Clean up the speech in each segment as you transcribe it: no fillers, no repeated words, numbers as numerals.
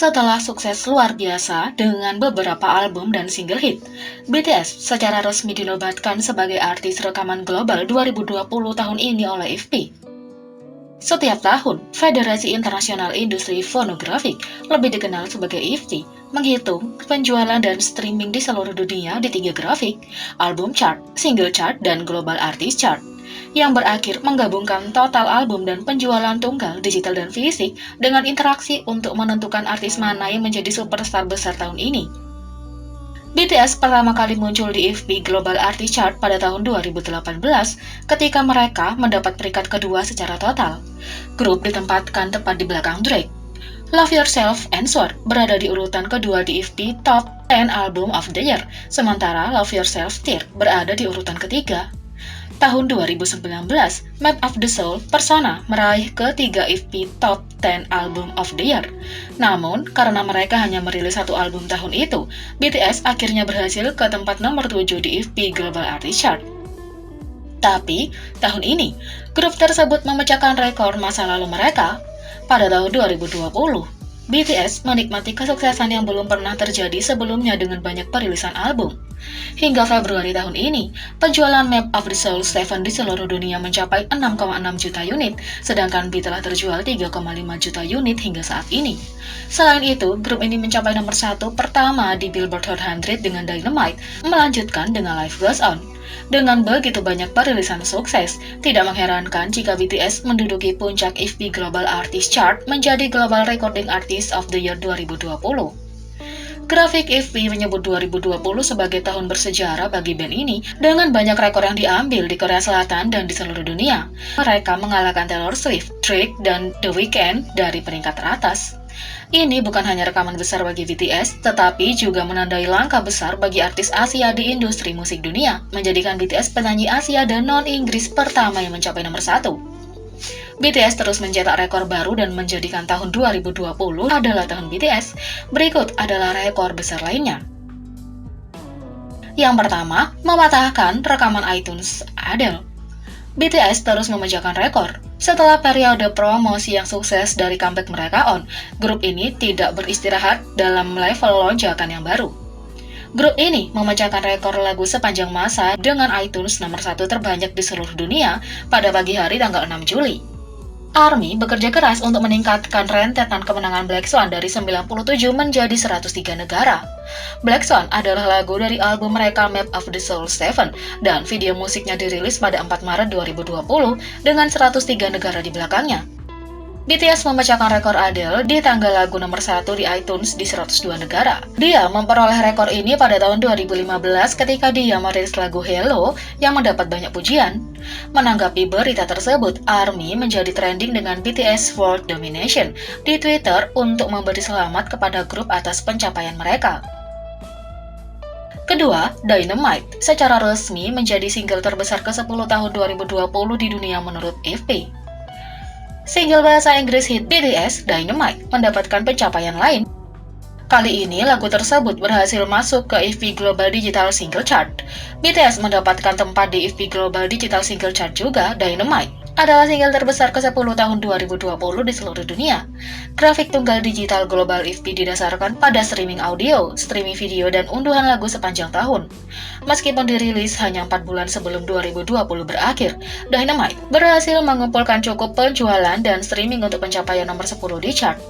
Setelah sukses luar biasa dengan beberapa album dan single hit, BTS secara resmi dinobatkan sebagai artis rekaman global 2020 tahun ini oleh IFPI. Setiap tahun, Federasi Internasional Industri Fonografik, lebih dikenal sebagai IFPI, menghitung penjualan dan streaming di seluruh dunia di 3 grafik, album chart, single chart, dan global artist chart, yang berakhir menggabungkan total album dan penjualan tunggal, digital dan fisik dengan interaksi untuk menentukan artis mana yang menjadi superstar besar tahun ini. BTS pertama kali muncul di IFPI Global Artist Chart pada tahun 2018 ketika mereka mendapat peringkat kedua secara total. Grup ditempatkan tepat di belakang Drake. Love Yourself and Sword berada di urutan kedua di IFPI Top 10 Album of the Year, sementara Love Yourself Tear berada di urutan ketiga. Tahun 2019, Map of the Soul Persona meraih ketiga IFPI Top 10 Album of the Year. Namun, karena mereka hanya merilis satu album tahun itu, BTS akhirnya berhasil ke tempat nomor 7 di IFPI Global Artist Chart. Tapi, tahun ini, grup tersebut memecahkan rekor masa lalu mereka. Pada tahun 2020, BTS menikmati kesuksesan yang belum pernah terjadi sebelumnya dengan banyak perilisan album. Hingga Februari tahun ini, penjualan Map of the Soul 7 di seluruh dunia mencapai 6,6 juta unit, sedangkan B telah terjual 3,5 juta unit hingga saat ini. Selain itu, grup ini mencapai nomor 1 pertama di Billboard Hot 100 dengan Dynamite, melanjutkan dengan Life Goes On. Dengan begitu banyak perilisan sukses, tidak mengherankan jika BTS menduduki puncak IFPI Global Artist Chart menjadi Global Recording Artist of the Year 2020. Grafik IFPI menyebut 2020 sebagai tahun bersejarah bagi band ini dengan banyak rekor yang diambil di Korea Selatan dan di seluruh dunia. Mereka mengalahkan Taylor Swift, Drake, dan The Weeknd dari peringkat teratas. Ini bukan hanya rekaman besar bagi BTS, tetapi juga menandai langkah besar bagi artis Asia di industri musik dunia, menjadikan BTS penyanyi Asia dan non-Inggris pertama yang mencapai nomor 1. BTS terus mencetak rekor baru dan menjadikan tahun 2020 adalah tahun BTS. Berikut adalah rekor besar lainnya. Yang pertama, mematahkan rekaman iTunes Adele. BTS terus memecahkan rekor. Setelah periode promosi yang sukses dari comeback mereka grup ini tidak beristirahat dalam level lonjakan yang baru. Grup ini memecahkan rekor lagu sepanjang masa dengan iTunes nomor 1 terbanyak di seluruh dunia pada pagi hari tanggal 6 Juli. ARMY bekerja keras untuk meningkatkan rentetan kemenangan Black Swan dari 97 menjadi 103 negara. Black Swan adalah lagu dari album mereka Map of the Soul 7 dan video musiknya dirilis pada 4 Maret 2020 dengan 103 negara di belakangnya. BTS memecahkan rekor Adele di tanggal lagu nomor 1 di iTunes di 102 negara. Dia memperoleh rekor ini pada tahun 2015 ketika dia merilis lagu Hello yang mendapat banyak pujian. Menanggapi berita tersebut, ARMY menjadi trending dengan BTS World Domination di Twitter untuk memberi selamat kepada grup atas pencapaian mereka. Kedua, Dynamite secara resmi menjadi single terbesar ke-10 tahun 2020 di dunia menurut IFPI. Single bahasa Inggris hit BTS, Dynamite, mendapatkan pencapaian lain. Kali ini, lagu tersebut berhasil masuk ke IFPI Global Digital Single Chart. BTS mendapatkan tempat di IFPI Global Digital Single Chart juga. Dynamite adalah single terbesar ke-10 tahun 2020 di seluruh dunia. Grafik tunggal digital global IFPI didasarkan pada streaming audio, streaming video, dan unduhan lagu sepanjang tahun. Meskipun dirilis hanya 4 bulan sebelum 2020 berakhir, Dynamite berhasil mengumpulkan cukup penjualan dan streaming untuk pencapaian nomor 10 di chart.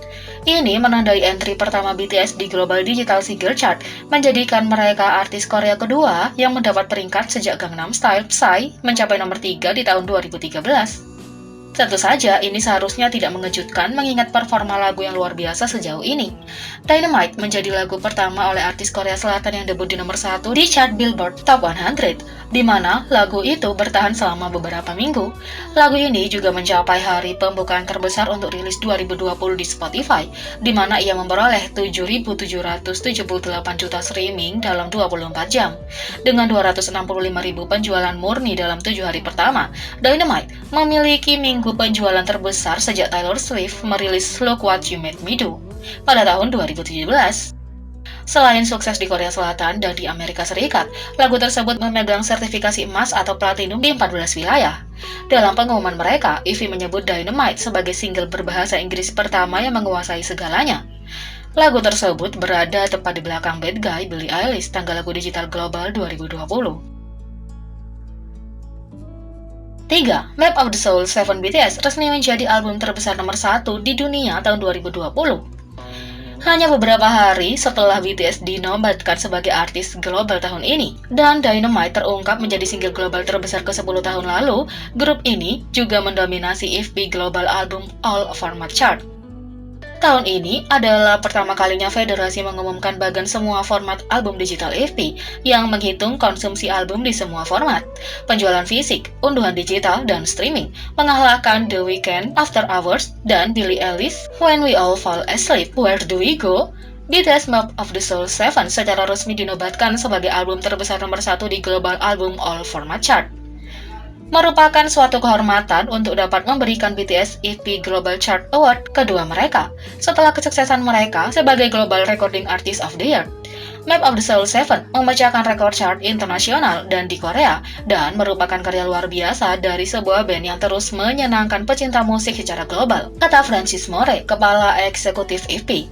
Ini menandai entry pertama BTS di Global Digital Single Chart, menjadikan mereka artis Korea kedua yang mendapat peringkat sejak Gangnam Style Psy mencapai nomor 3 di tahun 2013. Tentu saja, ini seharusnya tidak mengejutkan mengingat performa lagu yang luar biasa sejauh ini. Dynamite menjadi lagu pertama oleh artis Korea Selatan yang debut di nomor 1 di chart Billboard Top 100, di mana lagu itu bertahan selama beberapa minggu. Lagu ini juga mencapai hari pembukaan terbesar untuk rilis 2020 di Spotify, di mana ia memperoleh 7.778 juta streaming dalam 24 jam. Dengan 265.000 penjualan murni dalam 7 hari pertama, Dynamite memiliki minggu penjualan terbesar sejak Taylor Swift merilis Look What You Made Me Do pada tahun 2017. Selain sukses di Korea Selatan dan di Amerika Serikat, lagu tersebut memegang sertifikasi emas atau platinum di 14 wilayah. Dalam pengumuman mereka, IFPI menyebut Dynamite sebagai single berbahasa Inggris pertama yang menguasai segalanya. Lagu tersebut berada tepat di belakang Bad Guy Billie Eilish, tanggal lagu digital global 2020. 3. Map of the Soul 7 BTS resmi menjadi album terbesar nomor 1 di dunia tahun 2020. Hanya beberapa hari setelah BTS dinobatkan sebagai artis global tahun ini, dan Dynamite terungkap menjadi single global terbesar ke-10 tahun lalu, grup ini juga mendominasi FB Global Album All Format Chart. Tahun ini adalah pertama kalinya Federasi mengumumkan bagan semua format album digital FP yang menghitung konsumsi album di semua format, penjualan fisik, unduhan digital, dan streaming, mengalahkan The Weeknd, After Hours, dan Billie Eilish, When We All Fall Asleep, Where Do We Go? BTS Map of the Soul 7 secara resmi dinobatkan sebagai album terbesar nomor 1 di Global Album All Format Chart. Merupakan suatu kehormatan untuk dapat memberikan BTS EP Global Chart Award kedua mereka, setelah kesuksesan mereka sebagai Global Recording Artist of the Year. Map of the Soul 7 memecahkan rekor chart internasional dan di Korea, dan merupakan karya luar biasa dari sebuah band yang terus menyenangkan pecinta musik secara global, kata Francis Moore, kepala eksekutif EP.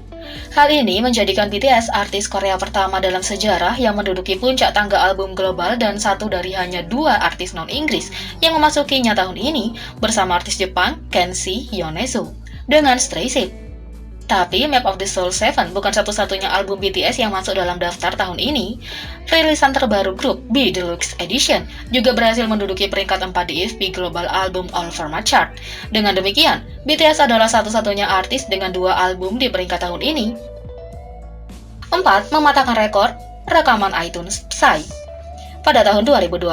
Hal ini menjadikan BTS artis Korea pertama dalam sejarah yang menduduki puncak tangga album global dan satu dari hanya 2 artis non-Inggris yang memasukinya tahun ini bersama artis Jepang Kenshi Yonezu dengan Stray Kids. Tapi Map of the Soul 7 bukan satu-satunya album BTS yang masuk dalam daftar tahun ini. Rilisan terbaru grup, B Deluxe Edition, juga berhasil menduduki peringkat 4 di FB Global Album All Format Chart. Dengan demikian, BTS adalah satu-satunya artis dengan 2 album di peringkat tahun ini. 4. Mematahkan rekor rekaman iTunes Psy. Pada tahun 2012,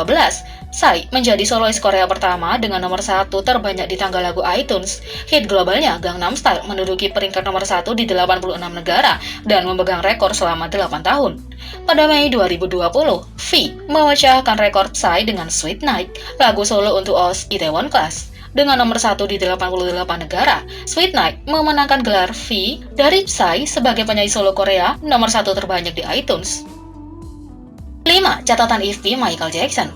Psy menjadi solois Korea pertama dengan nomor 1 terbanyak di tangga lagu iTunes. Hit globalnya Gangnam Style menduduki peringkat nomor 1 di 86 negara dan memegang rekor selama 8 tahun. Pada Mei 2020, V memecahkan rekor Psy dengan Sweet Night, lagu solo untuk OOS Itaewon Class. Dengan nomor 1 di 88 negara, Sweet Night memenangkan gelar V dari Psy sebagai penyanyi solo Korea nomor 1 terbanyak di iTunes. 5. Catatan FP Michael Jackson.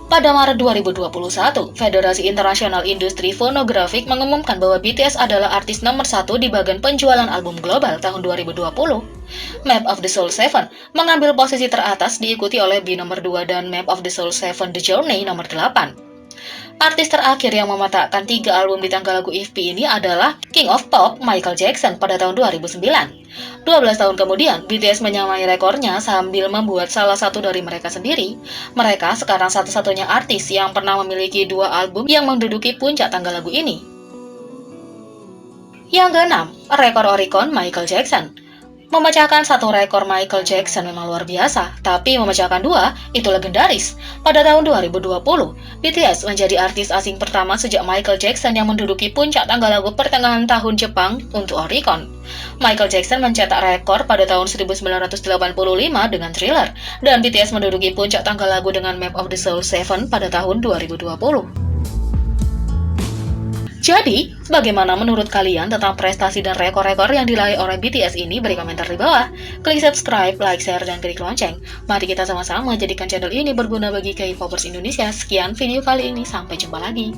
Pada Maret 2021, Federasi Internasional Industri Fonografik mengumumkan bahwa BTS adalah artis nomor 1 di bagian penjualan album global tahun 2020. Map of the Soul 7 mengambil posisi teratas diikuti oleh B nomor 2 dan Map of the Soul 7 The Journey nomor 8. Artis terakhir yang mematahkan 3 album di tangga lagu FP ini adalah King of Pop Michael Jackson pada tahun 2009. 12 tahun kemudian, BTS menyamai rekornya sambil membuat salah satu dari mereka sendiri. Mereka sekarang satu-satunya artis yang pernah memiliki 2 album yang menduduki puncak tangga lagu ini. Yang keenam, rekor Oricon Michael Jackson. Memecahkan 1 rekor Michael Jackson memang luar biasa, tapi memecahkan 2 itu legendaris. Pada tahun 2020, BTS menjadi artis asing pertama sejak Michael Jackson yang menduduki puncak tangga lagu pertengahan tahun Jepang untuk Oricon. Michael Jackson mencetak rekor pada tahun 1985 dengan Thriller, dan BTS menduduki puncak tangga lagu dengan Map of the Soul 7 pada tahun 2020. Jadi, bagaimana menurut kalian tentang prestasi dan rekor-rekor yang diraih oleh BTS ini? Beri komentar di bawah. Klik subscribe, like, share, dan klik lonceng. Mari kita sama-sama menjadikan channel ini berguna bagi K-popers Indonesia. Sekian video kali ini, sampai jumpa lagi.